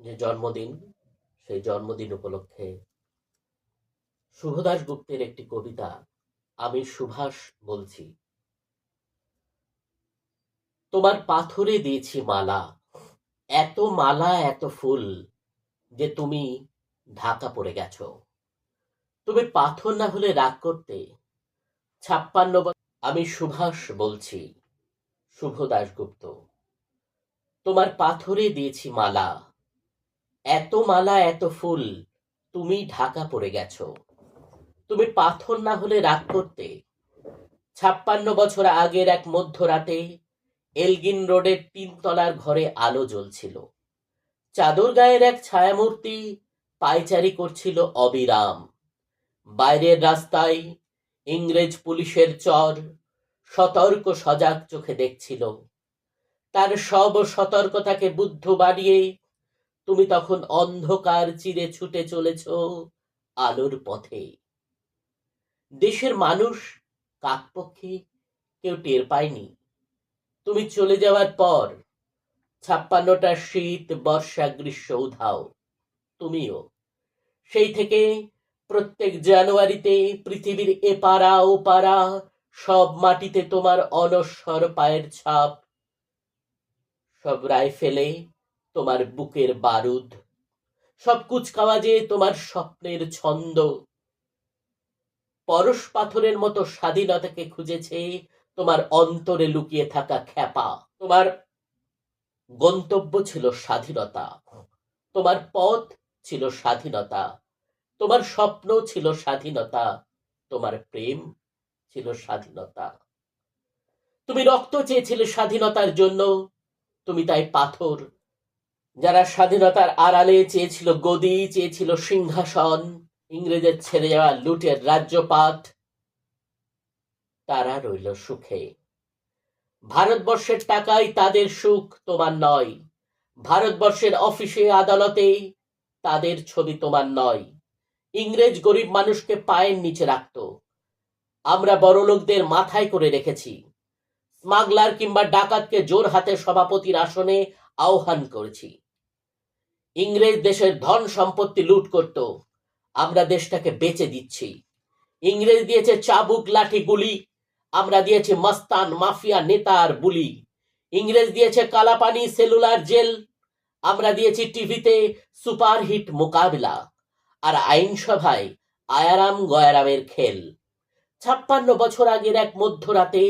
যে জন্মদিন, সেই জন্মদিন উপলক্ষে শুভদাস গুপ্তের একটি কবিতা আমি সুভাষ বলছি। তোমার পাথরে দিয়েছি মালা, এত মালা এত ফুল যে তুমি ঢাকা পড়ে গেছো। তুমি পাথর না হলে রাগ করতে। 56 আমি সুভাষ বলছি, শুভ দাশগুপ্ত। তোমার পাথরে দিয়েছি মালা, এত মালা এত ফুল তুমি ঢাকা পড়ে গেছো। তুমি পাথর না হলে রাগ করতে। 56 আগের এক মধ্যরাতে এলগিন রোডের 3 তলার ঘরে আলো জ্বলছিল। চাদর গায়ের এক ছায়ামূর্তি পায়চারি করছিল অবিরাম। বাইরের রাস্তায় ইংরেজ পুলিশের চর সতর্ক সজাগ চোখে দেখছিল। তার সব সতর্কতাকে বুদ্ধ বানিয়ে তুমি তখন অন্ধকার চিরে ছুটে চলেছ আলোর পথে। দেশের মানুষ কাকপক্ষী কেউ টের পায়নি তুমি চলে যাওয়ার পর। 56টা শীত, বর্ষা, গ্রীষ্ম, উধাও, তুমিও। সেই থেকে প্রত্যেক জানুয়ারিতে পৃথিবীর এপারা ওপারা সব মাটিতে তোমার অনশ্বর পায়ের ছাপ, সব রাইফেলে তোমার বুকের বারুদ, সব কুচকাওয়াজে তোমার স্বপ্নের ছন্দ। পরশ পাথরের মতো স্বাধীনতাকে খুঁজেছে তোমার অন্তরে লুকিয়ে থাকা খ্যাপা। তোমার গন্তব্য ছিল স্বাধীনতা, তোমার পথ ছিল স্বাধীনতা, তোমার স্বপ্ন ছিল স্বাধীনতা, তোমার প্রেম ছিল স্বাধীনতা। তুমি রক্ত চেয়েছিলে স্বাধীনতার জন্য, তুমি তাই পাথর। যারা স্বাধীনতার আড়ালে চেয়েছিল গদি, চেয়েছিল সিংহাসন, ইংরেজের ছেড়ে যাওয়া লুটের রাজ্যপাট, তারা রইল সুখে। ভারতবর্ষের টাকায় তাদের সুখ, তোমার নয়। ভারতবর্ষের অফিসে আদালতে তাদের ছবি, তোমার নয়। ইংরেজ গরিব মানুষকে পায়ের নিচে রাখত, আমরা বড়লোকদের মাথায় করে রেখেছি। স্মাগলার কিংবা ডাকাতকে জোর হাতে সভাপতির আসনে আহ্বান করেছি। ইংরেজ দেশের ধন সম্পত্তি লুট করত, আমরা দেশটাকে বেচে দিচ্ছি। ইংরেজ দিয়েছে চাবুক, লাঠি, গুলি, আমরা দিয়েছি মস্তান, মাফিয়া, নেতা আর বুলি। ইংরেজ দিয়েছে কালাপানি, সেলুলার জেল, আমরা দিয়েছি টিভিতে সুপারহিট মোকাবিলা আর আইনসভায় আয়ারাম গয়ারামের খেল। 56 আগের এক মধ্যরাতে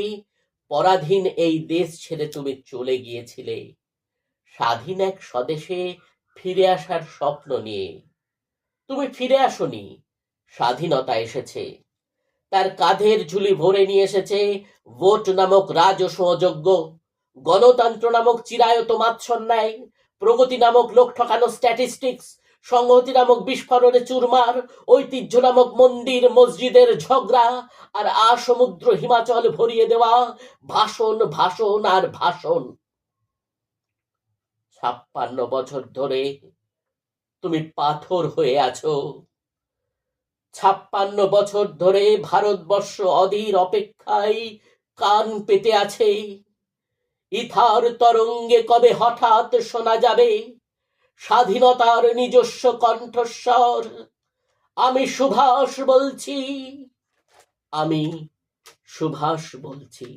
পরাধীন এই দেশ ছেড়ে তুমি চলে গিয়েছিলে স্বাধীন এক স্বদেশে ফিরে আসার স্বপ্ন নিয়ে। তুমি ফিরে আসনি, স্বাধীনতা এসেছে। তার কাঁধের ঝুলি ভরে নিয়ে এসেছে ভোট নামক রাজস্ব যোগ্য, গণতন্ত্র নামক চিরায়ত মাৎসন্যায়, প্রগতি নামক লোক ঠকানো স্ট্যাটিস্টিক্স, সংহতি নামক বিস্ফোরণে চুরমার, ঐতিহ্য নামক মন্দির মসজিদের ঝগড়া, আর আসমুদ্র হিমাচল ভরিয়ে দেওয়া ভাষণ, ভাষণ আর ভাষণ। 56 ধরে তুমি পাথর হয়ে আছো। 56 ধরে ভারতবর্ষ অধীর অপেক্ষায় কান পেতে আছে। ইথার তরঙ্গে কবে হঠাৎ শোনা যাবে স্বাধীনতার নিজস্ব কণ্ঠস্বর। আমি সুভাষ বলছি, আমি সুভাষ বলছি।